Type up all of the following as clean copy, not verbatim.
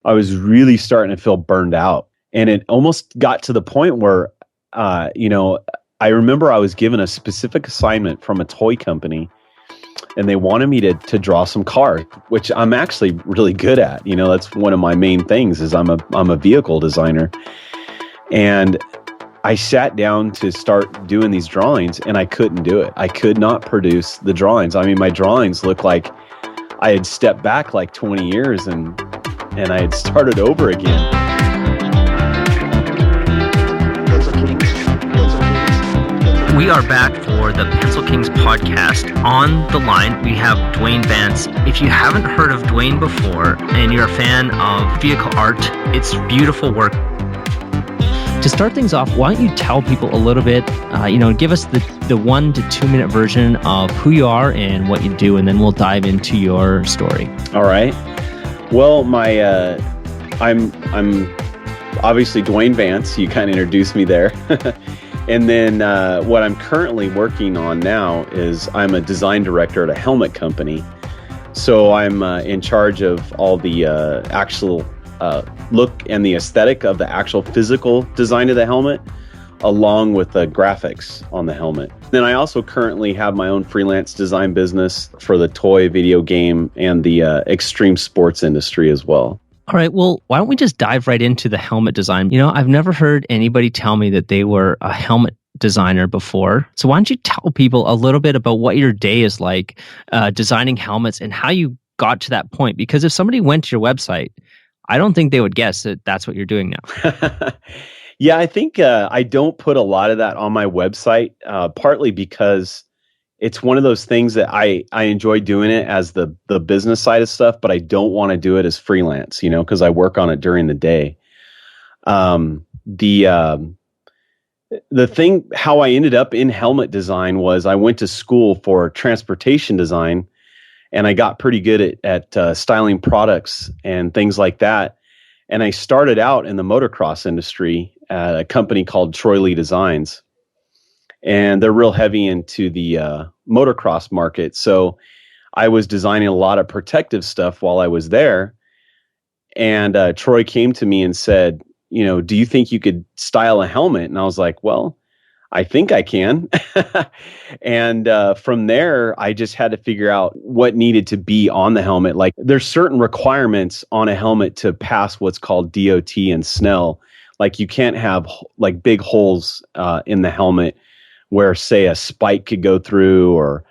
I was really starting to feel burned out. And it almost got to the point where, I remember I was given a specific assignment from a toy company, and they wanted me to draw some cars, which I'm actually really good at. That's one of my main things is I'm a vehicle designer. And I sat down to start doing these drawings, and I couldn't do it. I could not produce the drawings. I mean, my drawings looked like I had stepped back like 20 years and I had started over again. We are back for the Pencil Kings podcast. On the line, we have Dwayne Vance. If you haven't heard of Dwayne before and you're a fan of vehicle art, it's beautiful work. To start things off, why don't you tell people a little bit, give us the 1 to 2 minute version of who you are and what you do, and then we'll dive into your story. All right. Well, I'm obviously Dwayne Vance. You kind of introduced me there. And then what I'm currently working on now is I'm a design director at a helmet company. So I'm in charge of all the actual look and the aesthetic of the actual physical design of the helmet, along with the graphics on the helmet. Then I also currently have my own freelance design business for the toy, video game, and the extreme sports industry as well. All right, well, why don't we just dive right into the helmet design? I've never heard anybody tell me that they were a helmet designer before. So why don't you tell people a little bit about what your day is like designing helmets and how you got to that point? Because if somebody went to your website, I don't think they would guess that that's what you're doing now. Yeah, I think I don't put a lot of that on my website, partly because it's one of those things that I enjoy doing it as the business side of stuff, but I don't want to do it as freelance, because I work on it during the day. The thing, how I ended up in helmet design was I went to school for transportation design, and I got pretty good at styling products and things like that. And I started out in the motocross industry at a company called Troy Lee Designs. And they're real heavy into the motocross market. So I was designing a lot of protective stuff while I was there. And Troy came to me and said, do you think you could style a helmet? And I was like, well, I think I can. And from there, I just had to figure out what needed to be on the helmet. Like there's certain requirements on a helmet to pass what's called DOT and Snell. Like you can't have like big holes in the helmet where, say, a spike could go through, or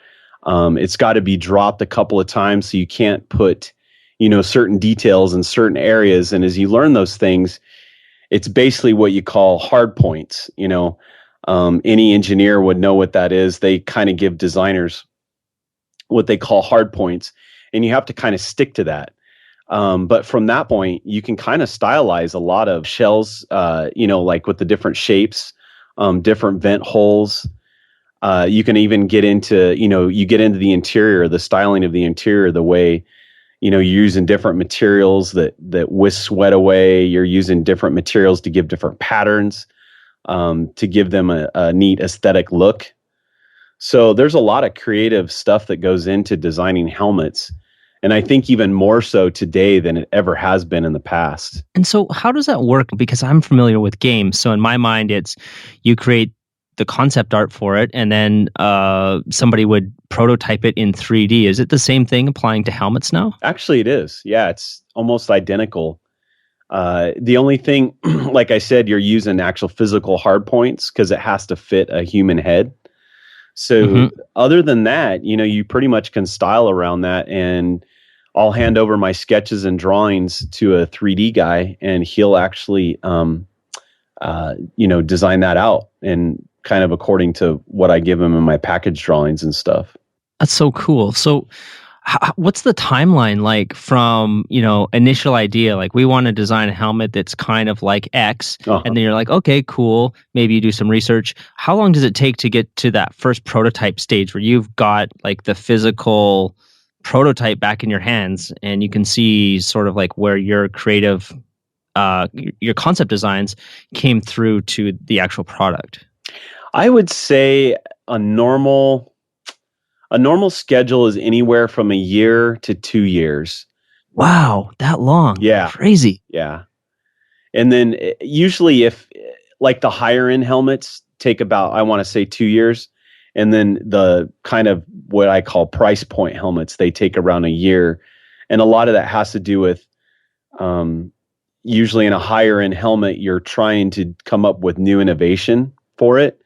it's got to be dropped a couple of times, so you can't put, certain details in certain areas. And as you learn those things, it's basically what you call hard points. Any engineer would know what that is. They kind of give designers what they call hard points, and you have to kind of stick to that. But from that point, you can kind of stylize a lot of shells, like with the different shapes. Different vent holes. You can even get into, you get into the interior, the styling of the interior, the way, you're using different materials that whisk sweat away. You're using different materials to give different patterns, to give them a neat aesthetic look. So there's a lot of creative stuff that goes into designing helmets. And I think even more so today than it ever has been in the past. And so how does that work? Because I'm familiar with games. So in my mind, it's you create the concept art for it, and then somebody would prototype it in 3D. Is it the same thing applying to helmets now? Actually, it is. Yeah, it's almost identical. The only thing, like I said, you're using actual physical hard points because it has to fit a human head. So other than that, you pretty much can style around that, and I'll hand over my sketches and drawings to a 3D guy, and he'll actually, design that out and kind of according to what I give him in my package drawings and stuff. That's so cool. So what's the timeline like from, initial idea? Like we want to design a helmet that's kind of like X, and then you're like, okay, cool. Maybe you do some research. How long does it take to get to that first prototype stage where you've got like the physical prototype back in your hands and you can see sort of like where your creative, your concept designs came through to the actual product? I would say a normal schedule is anywhere from a year to 2 years. Wow, that long. Yeah. Crazy. Yeah. And then usually if like the higher end helmets take about, I want to say 2 years. And then the kind of what I call price point helmets, they take around a year. And a lot of that has to do with usually in a higher end helmet, you're trying to come up with new innovation for it.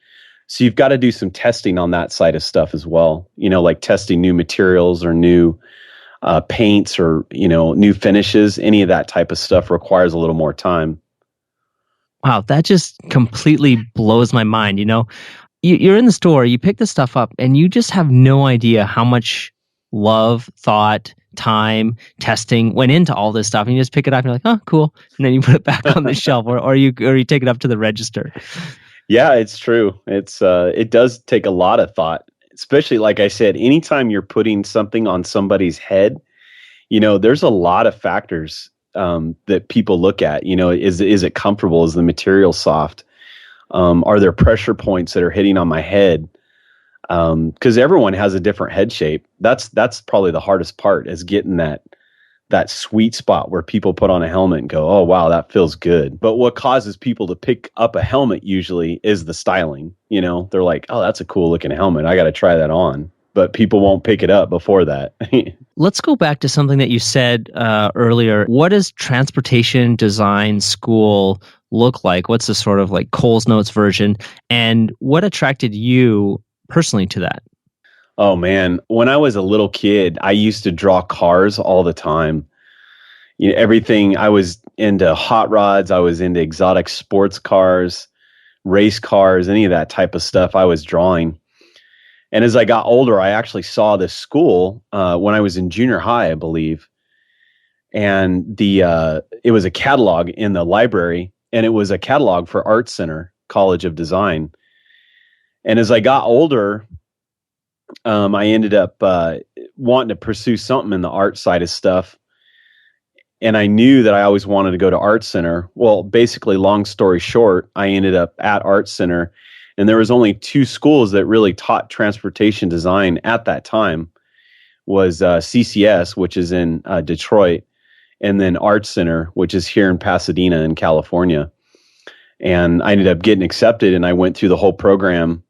So you've got to do some testing on that side of stuff as well. Like testing new materials or new paints or, new finishes. Any of that type of stuff requires a little more time. Wow, that just completely blows my mind. You're in the store, you pick this stuff up, and you just have no idea how much love, thought, time, testing went into all this stuff. And you just pick it up and you're like, oh, cool. And then you put it back on the shelf or you take it up to the register. Yeah, it's true. It does take a lot of thought, especially like I said, anytime you're putting something on somebody's head, there's a lot of factors that people look at. Is it comfortable? Is the material soft? Are there pressure points that are hitting on my head? Because everyone has a different head shape. That's probably the hardest part, is getting that sweet spot where people put on a helmet and go, oh, wow, that feels good. But what causes people to pick up a helmet usually is the styling. They're like, oh, that's a cool looking helmet. I got to try that on. But people won't pick it up before that. Let's go back to something that you said earlier. What does transportation design school look like? What's the sort of like Cole's Notes version? And what attracted you personally to that? Oh, man. When I was a little kid, I used to draw cars all the time. Everything. I was into hot rods. I was into exotic sports cars, race cars, any of that type of stuff I was drawing. And as I got older, I actually saw this school when I was in junior high, I believe. And it was a catalog in the library, and it was a catalog for Art Center College of Design. And as I got older, I ended up wanting to pursue something in the art side of stuff. And I knew that I always wanted to go to Art Center. Well, basically, long story short, I ended up at Art Center. And there was only 2 schools that really taught transportation design at that time. Was CCS, which is in Detroit, and then Art Center, which is here in Pasadena in California. And I ended up getting accepted, and I went through the whole program.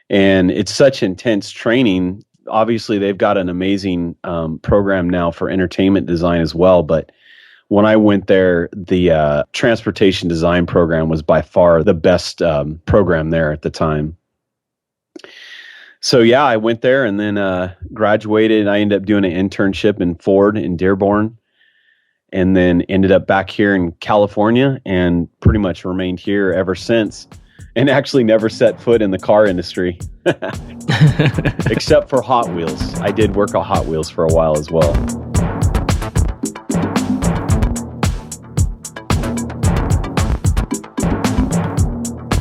And it's such intense training. Obviously, they've got an amazing program now for entertainment design as well. But when I went there, the transportation design program was by far the best program there at the time. So, yeah, I went there and then graduated. I ended up doing an internship in Ford in Dearborn, and then ended up back here in California and pretty much remained here ever since. And actually never set foot in the car industry, except for Hot Wheels. I did work on Hot Wheels for a while as well.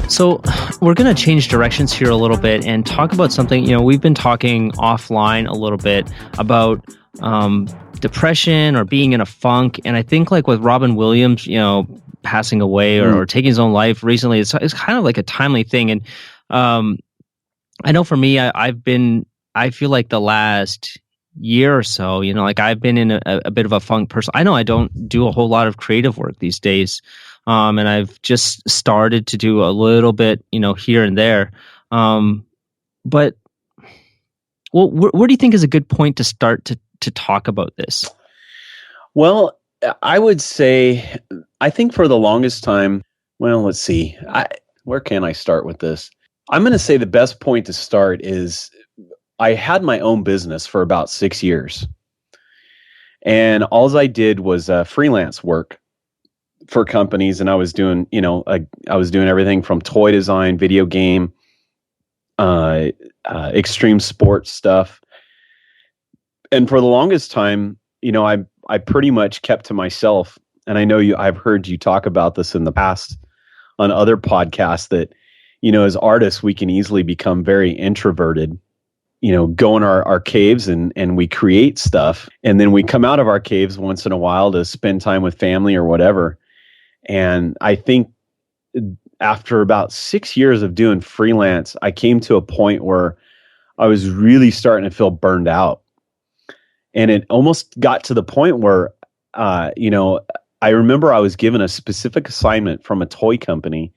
So we're going to change directions here a little bit and talk about something. We've been talking offline a little bit about depression or being in a funk. And I think like with Robin Williams, passing away or taking his own life recently, it's kind of like a timely thing. And I know for me, I feel like the last year or so, like I've been in a bit of a funk person. I know I don't do a whole lot of creative work these days. And I've just started to do a little bit, here and there. But where do you think is a good point to start to talk about this? Well, I would say, I think for the longest time, well, let's see, where can I start with this? I'm going to say the best point to start is I had my own business for about 6 years. And all I did was freelance work for companies. And I was doing, I was doing everything from toy design, video game, extreme sports stuff. And for the longest time, I pretty much kept to myself. And I know I've heard you talk about this in the past on other podcasts that, as artists, we can easily become very introverted, go in our caves and we create stuff. And then we come out of our caves once in a while to spend time with family or whatever. And I think after about 6 years of doing freelance, I came to a point where I was really starting to feel burned out. And it almost got to the point where you know, I remember I was given a specific assignment from a toy company,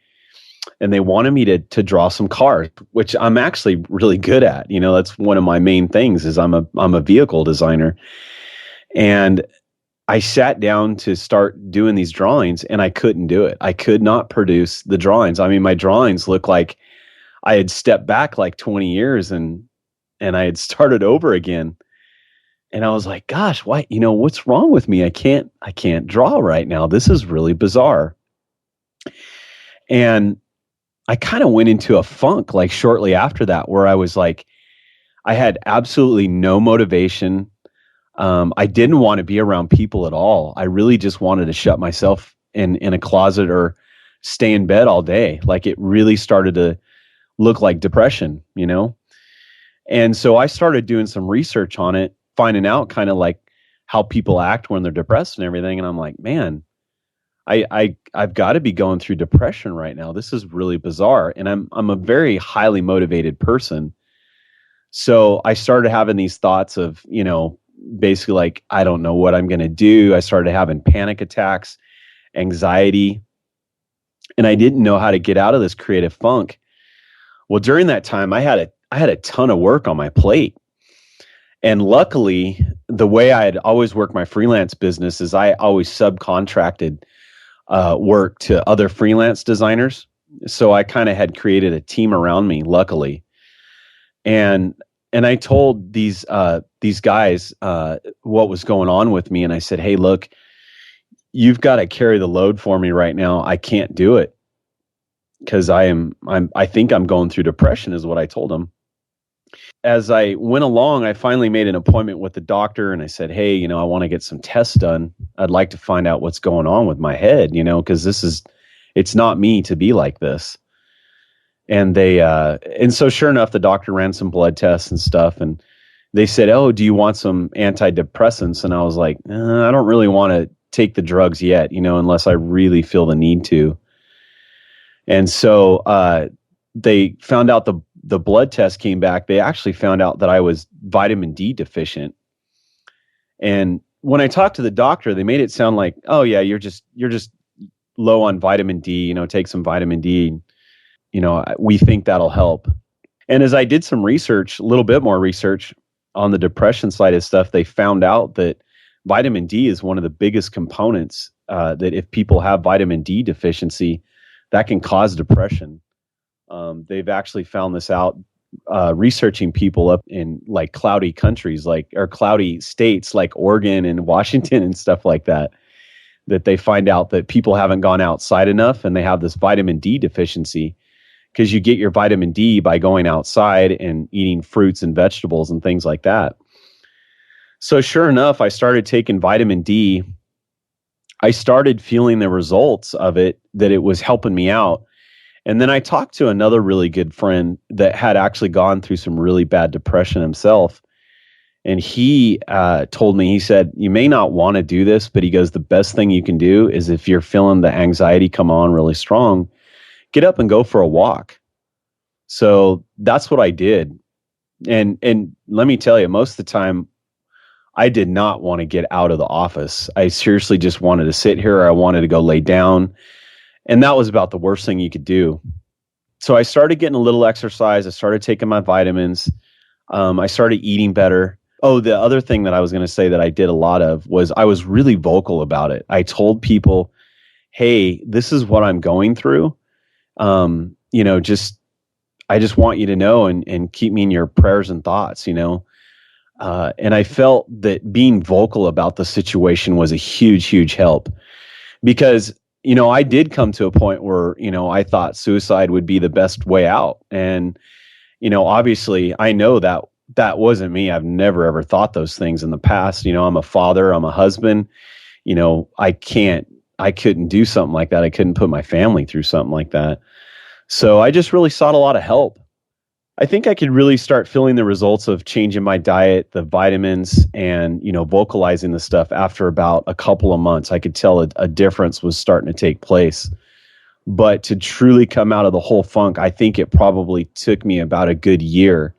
and they wanted me to draw some cars, which I'm actually really good at. You know, that's one of my main things is I'm a vehicle designer. And I sat down to start doing these drawings, and I couldn't do it. I could not produce the drawings. I mean, my drawings look like I had stepped back like 20 years and I had started over again. And I was like, gosh, why, you know, what's wrong with me? I can't draw right now. This is really bizarre. And I kind of went into a funk like shortly after that, where I was like, I had absolutely no motivation. I didn't want to be around people at all. I really just wanted to shut myself in a closet or stay in bed all day. Like, it really started to look like depression, you know? And so I started doing some research on it, finding out kind of like how people act when they're depressed and everything. And I'm like, man, I've got to be going through depression right now. This is really bizarre. And I'm a very highly motivated person. So I started having these thoughts of, you know, basically like, I don't know what I'm going to do. I started having panic attacks, anxiety, and I didn't know how to get out of this creative funk. Well, during that time, I had a ton of work on my plate. And luckily, the way I had always worked my freelance business is I always subcontracted work to other freelance designers. So I kind of had created a team around me, luckily. And I told these guys what was going on with me, and I said, "Hey, look, you've got to carry the load for me right now. I can't do it because I think I'm going through depression," is what I told them. As I went along, I finally made an appointment with the doctor, and I said, "Hey, you know, I want to get some tests done. I'd like to find out what's going on with my head, you know, because it's not me to be like this." And and so sure enough, the doctor ran some blood tests and stuff, and they said, "Oh, do you want some antidepressants?" And I was like, I don't really want to take the drugs yet, you know, unless I really feel the need to. And so they found out the blood test came back. They actually found out that I was vitamin D deficient. And when I talked to the doctor, they made it sound like, "Oh yeah, you're just low on vitamin D, you know, take some vitamin D. You know, we think that'll help." And as I did some research, a little bit more research on the depression side of stuff, they found out that vitamin D is one of the biggest components that if people have vitamin D deficiency, that can cause depression. They've actually found this out researching people up in like cloudy countries, or cloudy states like Oregon and Washington and stuff like that, that they find out that people haven't gone outside enough and they have this vitamin D deficiency, because you get your vitamin D by going outside and eating fruits and vegetables and things like that. So sure enough, I started taking vitamin D. I started feeling the results of it, that it was helping me out. And then I talked to another really good friend that had actually gone through some really bad depression himself. And he told me, he said, "You may not want to do this," but he goes, "The best thing you can do is if you're feeling the anxiety come on really strong, get up and go for a walk." So that's what I did. And let me tell you, most of the time, I did not want to get out of the office. I seriously just wanted to sit here. I wanted to go lay down. And that was about the worst thing you could do. So I started getting a little exercise. I started taking my vitamins. I started eating better. Oh, the other thing that I was going to say that I did a lot of was I was really vocal about it. I told people, "Hey, this is what I'm going through. You know, I just want you to know and keep me in your prayers and thoughts, you know." And I felt that being vocal about the situation was a huge, huge help, because, you know, I did come to a point where, you know, I thought suicide would be the best way out. And, you know, obviously I know that that wasn't me. I've never, ever thought those things in the past. You know, I'm a father, I'm a husband, you know, I couldn't do something like that. I couldn't put my family through something like that. So I just really sought a lot of help. I think I could really start feeling the results of changing my diet, the vitamins, and, you know, vocalizing the stuff after about a couple of months. I could tell a difference was starting to take place. But to truly come out of the whole funk, I think it probably took me about a good year.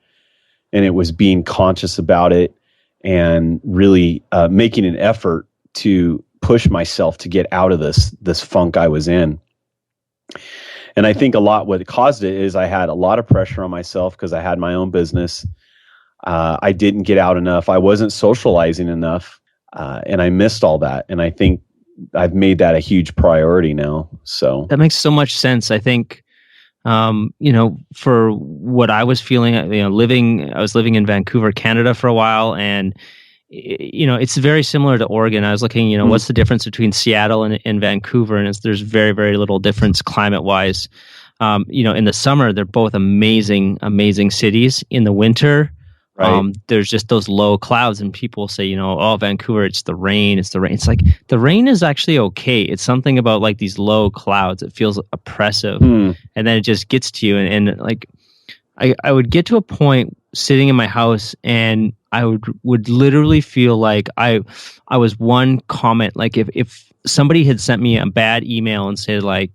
And it was being conscious about it and really making an effort to push myself to get out of this funk I was in. And I think a lot what caused it is I had a lot of pressure on myself because I had my own business. I didn't get out enough. I wasn't socializing enough, and I missed all that. And I think I've made that a huge priority now. So that makes so much sense. I think, for what I was feeling, I was living in Vancouver, Canada for a while, and it's very similar to Oregon. I was looking, what's the difference between Seattle and Vancouver? And there's very, very little difference climate-wise. In the summer, they're both amazing, amazing cities. In the winter, right. There's just those low clouds, and people say, oh, Vancouver, it's the rain. It's like the rain is actually okay. It's something about like these low clouds. It feels oppressive, and then it just gets to you. And like, I would get to a point sitting in my house, and I would literally feel like I was one comment. Like if somebody had sent me a bad email and said like,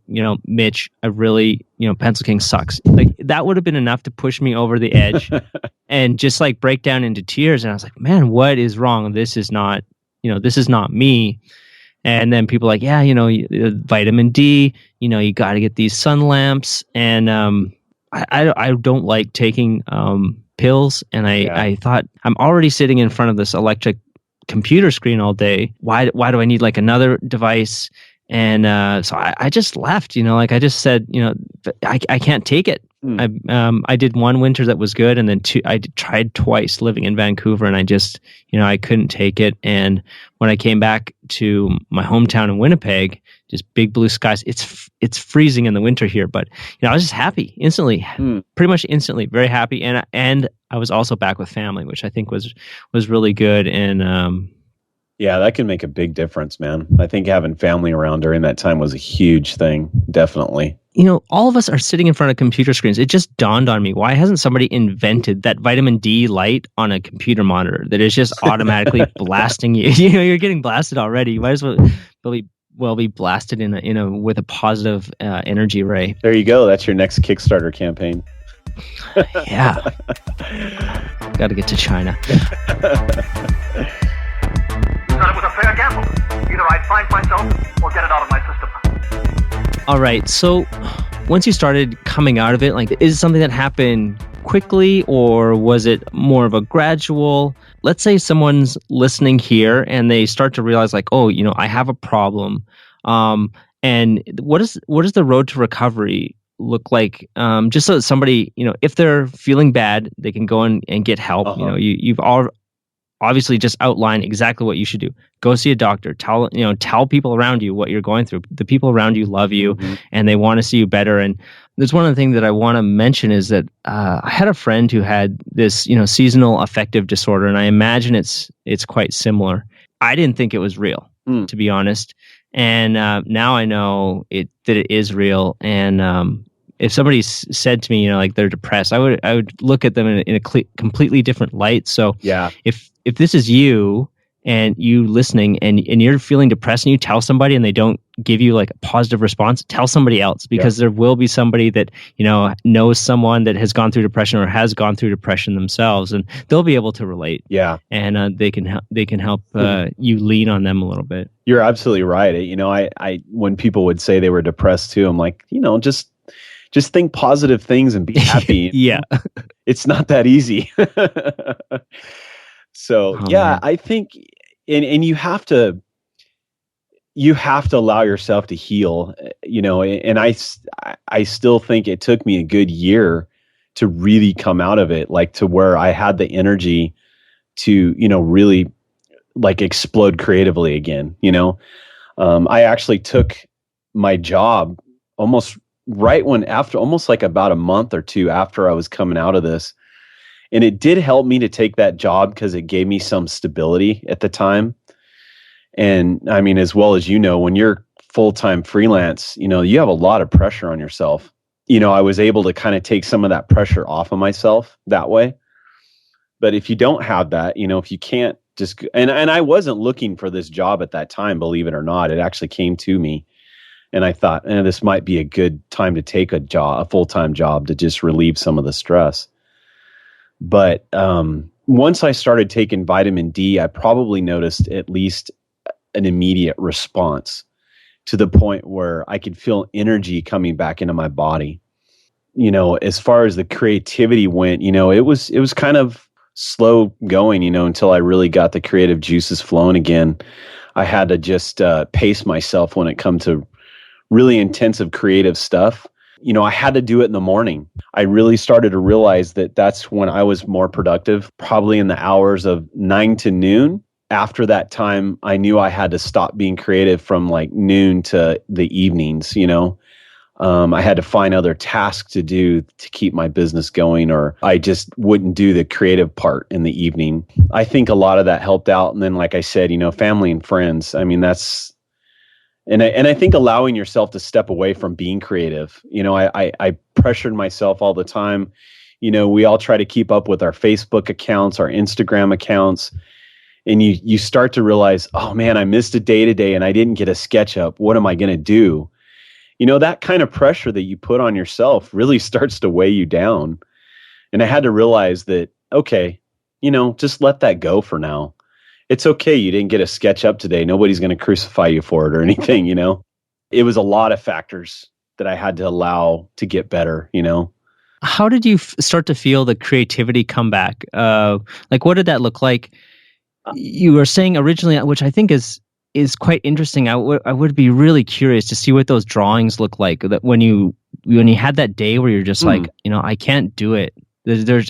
Mitch, I really, Pencil King sucks. Like that would have been enough to push me over the edge and just like break down into tears. And I was like, man, what is wrong? This is not me. And then people are like, yeah, vitamin D, you got to get these sun lamps. And I don't like taking pills, and I thought I'm already sitting in front of this electric computer screen all day. Why do I need like another device? And so I just left. I just said, I can't take it. I did one winter that was good, and then I tried twice living in Vancouver, and I just I couldn't take it. And when I came back to my hometown in Winnipeg, just big blue skies. It's freezing in the winter here, but I was just happy instantly, pretty much instantly, very happy. And I was also back with family, which I think was really good. And yeah, that can make a big difference, man. I think having family around during that time was a huge thing. Definitely. All of us are sitting in front of computer screens. It just dawned on me, why hasn't somebody invented that vitamin D light on a computer monitor that is just automatically blasting you? You're getting blasted already. You might as well be blasted with a positive energy ray. There you go. That's your next Kickstarter campaign. Yeah. Got to get to China. Thought it was a fair gamble. Either I'd find myself or get it out of my system. All right. So once you started coming out of it, like, is it something that happened quickly, or was it more of a gradual? Let's say someone's listening here and they start to realize like, oh, I have a problem. And what is the road to recovery look like? Just so that somebody, if they're feeling bad, they can go and get help. Uh-huh. You've all obviously just outlined exactly what you should do. Go see a doctor. Tell people around you what you're going through. The people around you love you, and they want to see you better. And there's one of the things that I want to mention is that I had a friend who had this, seasonal affective disorder, and I imagine it's quite similar. I didn't think it was real, to be honest. And now I know that it is real. And if somebody said to me, like they're depressed, I would look at them in a completely different light. So yeah, if this is you and you listening and you're feeling depressed and you tell somebody and they don't give you like a positive response, tell somebody else, because there will be somebody that, knows someone that has gone through depression or has gone through depression themselves, and they'll be able to relate. Yeah. And they can help you lean on them a little bit. You're absolutely right. I when people would say they were depressed too, I'm like, just think positive things and be happy. Yeah. It's not that easy. So man. I think, and you have to allow yourself to heal, and I still think it took me a good year to really come out of it, like to where I had the energy to, really like explode creatively again. I actually took my job almost like about a month or two after I was coming out of this. And it did help me to take that job because it gave me some stability at the time. And I mean, as well as when you're full-time freelance, you have a lot of pressure on yourself. I was able to kind of take some of that pressure off of myself that way. But if you don't have that, if you can't just, and I wasn't looking for this job at that time, believe it or not, it actually came to me. And I thought, this might be a good time to take a full-time job to just relieve some of the stress. But once I started taking vitamin D, I probably noticed at least an immediate response to the point where I could feel energy coming back into my body. As far as the creativity went, it was kind of slow going, until I really got the creative juices flowing again. I had to just pace myself when it come to really intensive creative stuff. I had to do it in the morning. I really started to realize that that's when I was more productive, probably in the hours of 9 to noon. After that time, I knew I had to stop being creative from like noon to the evenings, I had to find other tasks to do to keep my business going, or I just wouldn't do the creative part in the evening. I think a lot of that helped out. And then, like I said, family and friends. I mean, and I think allowing yourself to step away from being creative. I pressured myself all the time. We all try to keep up with our Facebook accounts, our Instagram accounts. And you start to realize, oh man, I missed a day today and I didn't get a sketch up. What am I going to do? That kind of pressure that you put on yourself really starts to weigh you down. And I had to realize that, okay, just let that go for now. It's okay. You didn't get a sketch up today. Nobody's going to crucify you for it or anything, It was a lot of factors that I had to allow to get better, How did you start to feel the creativity come back? What did that look like? You were saying originally, which I think is quite interesting. I would be really curious to see what those drawings look like. That when you had that day where you're just like, I can't do it.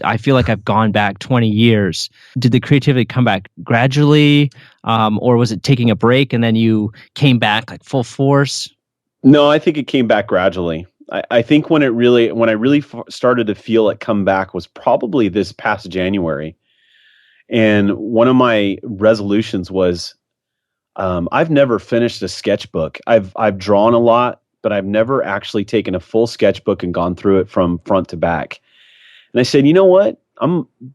I feel like I've gone back 20 years. Did the creativity come back gradually, or was it taking a break and then you came back like full force? No, I think it came back gradually. I think when I really started to feel it come back was probably this past January. And one of my resolutions was, I've never finished a sketchbook. I've drawn a lot, but I've never actually taken a full sketchbook and gone through it from front to back. And I said, you know what?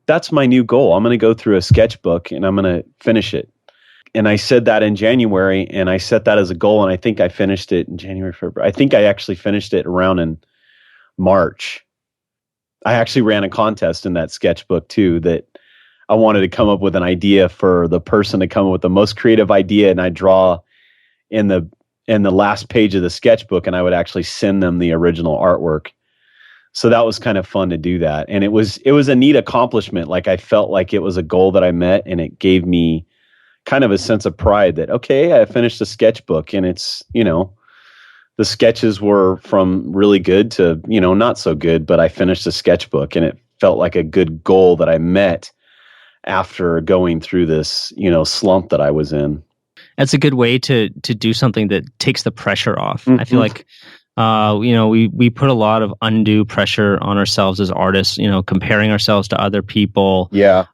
That's my new goal. I'm going to go through a sketchbook and I'm going to finish it. And I said that in January, and I set that as a goal. And I think I finished it in January, February. I think I actually finished it around in March. I actually ran a contest in that sketchbook too, that I wanted to come up with an idea for the person to come up with the most creative idea. And I draw in the last page of the sketchbook, and I would actually send them the original artwork. So that was kind of fun to do that. And it was a neat accomplishment. Like I felt like it was a goal that I met, and it gave me kind of a sense of pride that, okay, I finished the sketchbook, and it's, the sketches were from really good to, not so good, but I finished the sketchbook, and it felt like a good goal that I met after going through this, slump that I was in. That's a good way to do something that takes the pressure off. Mm-hmm. I feel like, we put a lot of undue pressure on ourselves as artists, comparing ourselves to other people. Yeah.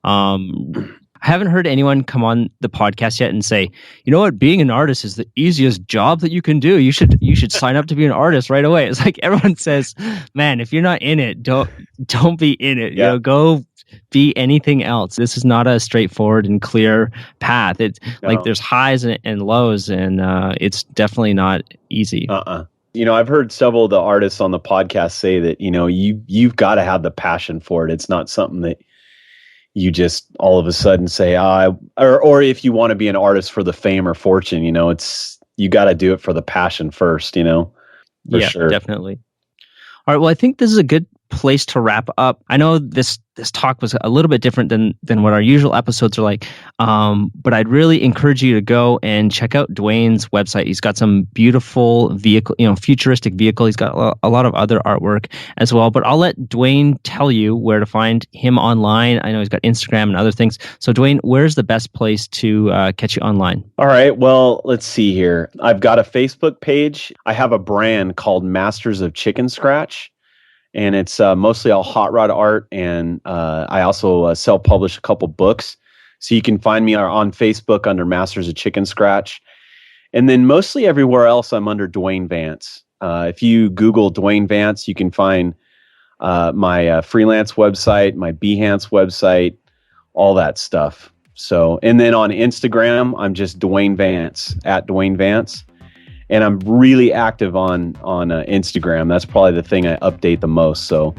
I haven't heard anyone come on the podcast yet and say, you know what, being an artist is the easiest job that you can do. You should sign up to be an artist right away. It's like everyone says, man, if you're not in it, don't be in it. Yeah. Go be anything else. This is not a straightforward and clear path. It's like there's highs and lows, and it's definitely not easy. I've heard several of the artists on the podcast say that, you've got to have the passion for it. It's not something that you just all of a sudden say, or if you want to be an artist for the fame or fortune, you got to do it for the passion first, for sure. Definitely. All right. Well, I think this is a good place to wrap up. I know this talk was a little bit different than what our usual episodes are like, but I'd really encourage you to go and check out Dwayne's website. He's got some beautiful vehicle, futuristic vehicle. He's got a lot of other artwork as well, but I'll let Dwayne tell you where to find him online. I know he's got Instagram and other things. So Dwayne, where's the best place to catch you online? All right. Well, let's see here. I've got a Facebook page. I have a brand called Masters of Chicken Scratch. And it's mostly all hot rod art, and I also self-publish a couple books. So you can find me on Facebook under Masters of Chicken Scratch. And then mostly everywhere else, I'm under Dwayne Vance. If you Google Dwayne Vance, you can find my freelance website, my Behance website, all that stuff. So, and then on Instagram, I'm just Dwayne Vance, at Dwayne Vance. And I'm really active on Instagram. That's probably the thing I update the most. So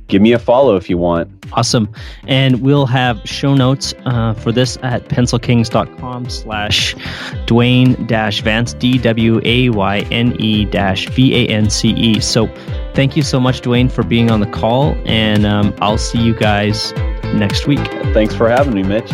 give me a follow if you want. Awesome. And we'll have show notes for this at pencilkings.com/Dwayne-Vance, DWAYNE-VANCE. So thank you so much, Dwayne, for being on the call. And I'll see you guys next week. Thanks for having me, Mitch.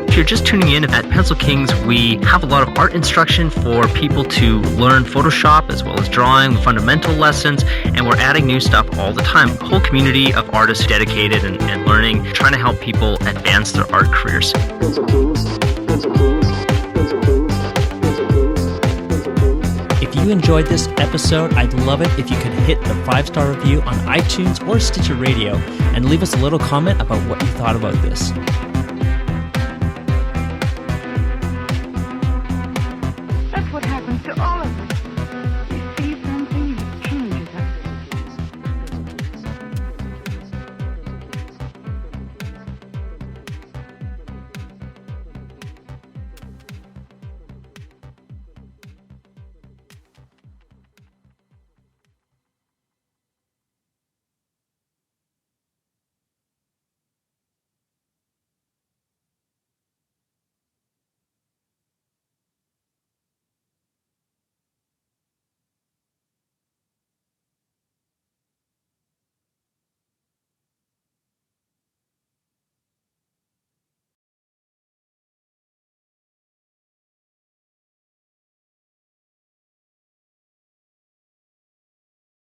If you're just tuning in, at Pencil Kings, we have a lot of art instruction for people to learn Photoshop as well as drawing, fundamental lessons, and we're adding new stuff all the time. A whole community of artists dedicated and learning, trying to help people advance their art careers. Pencil Kings, Pencil Kings, Pencil Kings, Pencil Kings, Pencil Kings. If you enjoyed this episode, I'd love it if you could hit the 5-star review on iTunes or Stitcher Radio and leave us a little comment about what you thought about this. That's what happens to all of us.